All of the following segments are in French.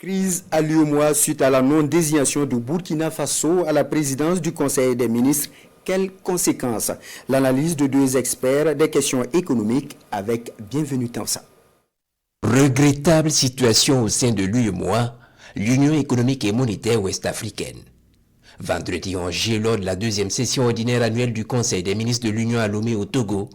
Crise à l'UEMOA suite à la non-désignation du Burkina Faso à la présidence du Conseil des ministres. Quelles conséquences? L'analyse de deux experts des questions économiques avec Bienvenue Tansa. Regrettable situation au sein de l'UEMOA, l'Union économique et monétaire ouest-africaine. Vendredi 11 juillet, lors de la deuxième session ordinaire annuelle du Conseil des ministres de l'Union à Lomé au Togo,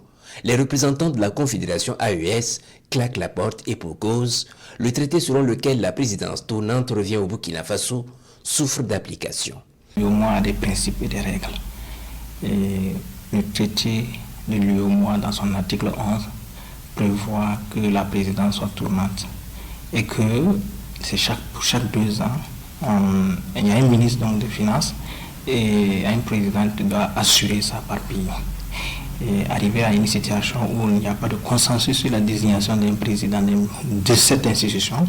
les représentants de la Confédération AES claquent la porte et pour cause, le traité selon lequel la présidence tournante revient au Burkina Faso souffre d'application. L'UEMOA a des principes et des règles. Et le traité de l'UEMOA, dans son article 11, prévoit que la présidence soit tournante et que c'est pour chaque 2 ans, il y a un ministre donc, des Finances et un président qui doit assurer ça par pays. Et arriver à une situation où il n'y a pas de consensus sur la désignation d'un président de cette institution,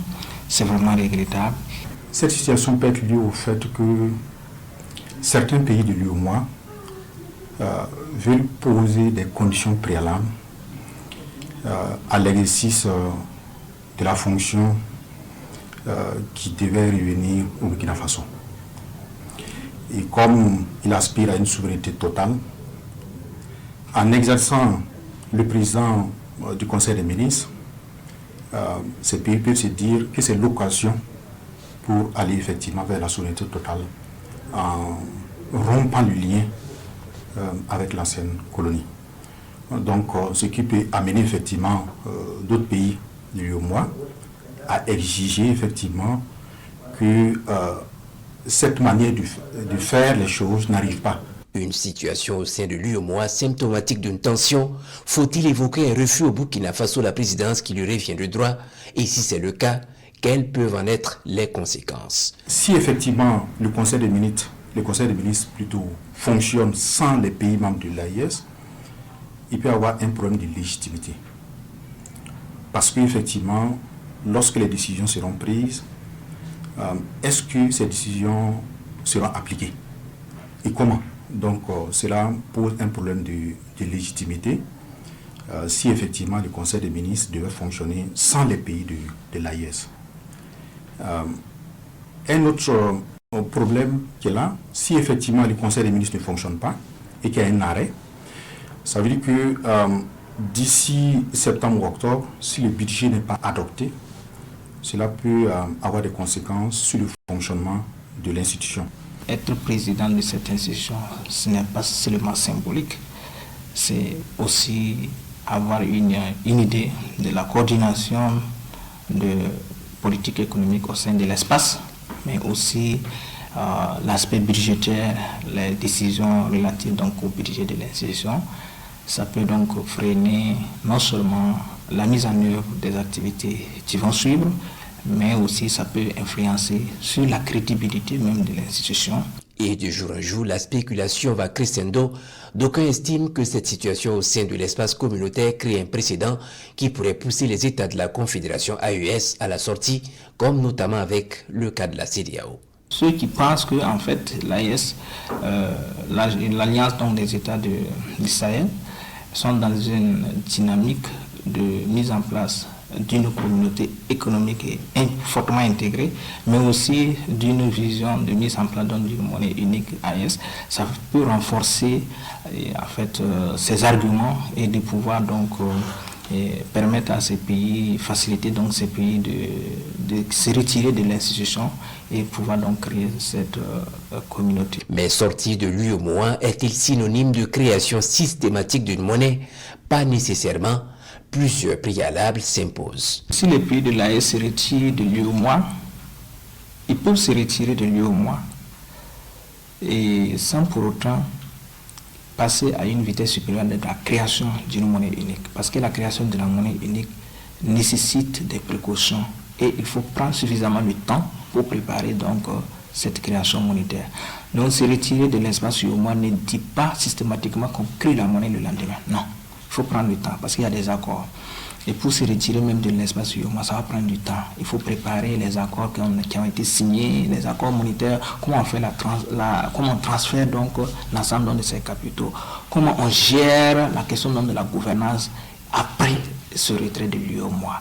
c'est vraiment regrettable. Cette situation peut être liée au fait que certains pays de l'UEMOA veulent poser des conditions préalables à l'exercice de la fonction qui devait revenir au Burkina Faso. Et comme il aspire à une souveraineté totale, en exerçant le président du Conseil des ministres, ces pays peuvent se dire que c'est l'occasion pour aller effectivement vers la souveraineté totale en rompant le lien avec l'ancienne colonie. Donc, ce qui peut amener effectivement d'autres pays de l'UEMOA à exiger effectivement que cette manière de faire les choses n'arrive pas. Une situation au sein de l'UEMOA symptomatique d'une tension. Faut-il évoquer un refus au Burkina Faso la présidence qui lui revient de droit? Et si c'est le cas, quelles peuvent en être les conséquences? Si effectivement le Conseil des ministres plutôt fonctionne sans les pays membres de l'AES, il peut y avoir un problème de légitimité. Parce qu'effectivement, lorsque les décisions seront prises, est-ce que ces décisions seront appliquées? Et comment? Donc cela pose un problème de légitimité si effectivement le Conseil des ministres devait fonctionner sans les pays de l'AES. Un autre problème qui est là, si effectivement le Conseil des ministres ne fonctionne pas et qu'il y a un arrêt, ça veut dire que d'ici septembre ou octobre, si le budget n'est pas adopté, cela peut avoir des conséquences sur le fonctionnement de l'institution. Être président de cette institution, ce n'est pas seulement symbolique, c'est aussi avoir une idée de la coordination de politique économique au sein de l'espace, mais aussi l'aspect budgétaire, les décisions relatives donc au budget de l'institution. Ça peut donc freiner non seulement la mise en œuvre des activités qui vont suivre, mais aussi ça peut influencer sur la crédibilité même de l'institution. Et de jour en jour, la spéculation va crescendo. D'aucuns estiment que cette situation au sein de l'espace communautaire crée un précédent qui pourrait pousser les États de la Confédération AES à la sortie, comme notamment avec le cas de la CEDEAO. Ceux qui pensent que en fait l'AES, l'alliance des États du Sahel, sont dans une dynamique de mise en place d'une communauté économique et fortement intégrée, mais aussi d'une vision de mise en place d'une monnaie unique AES. Ça peut renforcer en fait ces arguments et de pouvoir donc permettre à ces pays, faciliter donc ces pays de se retirer de l'institution et pouvoir donc créer cette communauté. Mais sortir de l'UEMOA est-il synonyme de création systématique d'une monnaie? Pas nécessairement. Plusieurs préalables s'imposent. Si les pays de l'AES se retirent de l'UEMOA, ils peuvent se retirer de l'UEMOA et sans pour autant passer à une vitesse supérieure de la création d'une monnaie unique. Parce que la création de la monnaie unique nécessite des précautions et il faut prendre suffisamment de temps pour préparer donc cette création monétaire. Donc se retirer de l'espace UEMOA ne dit pas systématiquement qu'on crée la monnaie le lendemain. Non. Il faut prendre du temps parce qu'il y a des accords. Et pour se retirer même de l'espace UEMOA, ça va prendre du temps. Il faut préparer les accords qui ont été signés, les accords monétaires, comment on fait comment on transfère donc l'ensemble de ces capitaux, comment on gère la question de la gouvernance après ce retrait de l'UEMOA.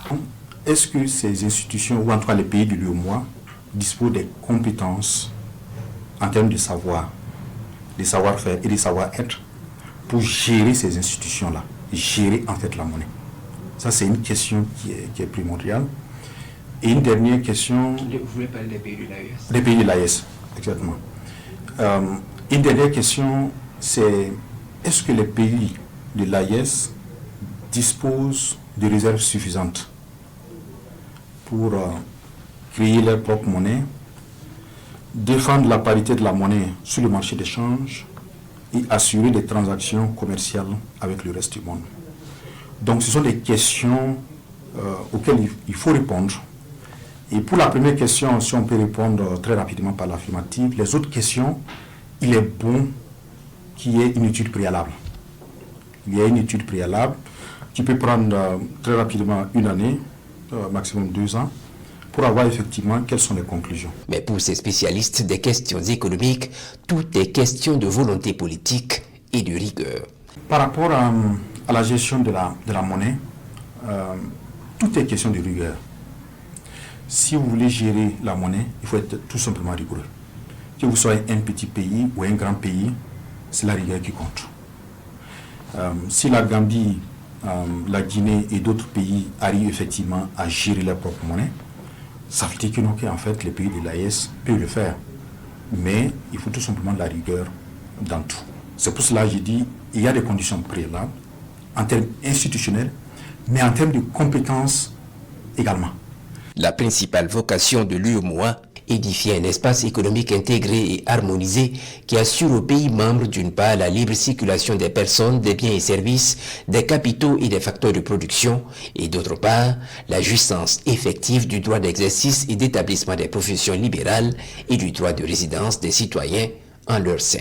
Est-ce que ces institutions, ou en tout cas les pays de l'UEMOA, dispose des compétences en termes de savoir, de savoir-faire et de savoir-être pour gérer ces institutions-là, gérer en fait la monnaie. Ça, c'est une question qui est primordiale. Et une dernière question... Vous voulez parler des pays de l'AES? Des pays de l'AES, exactement. Une dernière question, c'est est-ce que les pays de l'AES disposent de réserves suffisantes pour créer leur propre monnaie, défendre la parité de la monnaie sur le marché d'échange et assurer des transactions commerciales avec le reste du monde. Donc ce sont des questions auxquelles il faut répondre. Et pour la première question, si on peut répondre très rapidement par l'affirmative, les autres questions, il est bon qu'il y ait une étude préalable. Il y a une étude préalable qui peut prendre très rapidement une année, maximum 2 ans, pour avoir effectivement quelles sont les conclusions. Mais pour ces spécialistes des questions économiques, tout est question de volonté politique et de rigueur. Par rapport à la gestion de la monnaie, tout est question de rigueur. Si vous voulez gérer la monnaie, il faut être tout simplement rigoureux. Que vous soyez un petit pays ou un grand pays, c'est la rigueur qui compte. Si la Gambie, la Guinée et d'autres pays arrivent effectivement à gérer leur propre monnaie, ça veut dire que en fait, les pays de l'AES peuvent le faire. Mais il faut tout simplement de la rigueur dans tout. C'est pour cela que j'ai dit il y a des conditions préalables en termes institutionnels, mais en termes de compétences également. La principale vocation de l'UEMOA, édifier un espace économique intégré et harmonisé qui assure aux pays membres d'une part la libre circulation des personnes, des biens et services, des capitaux et des facteurs de production, et d'autre part la jouissance effective du droit d'exercice et d'établissement des professions libérales et du droit de résidence des citoyens en leur sein.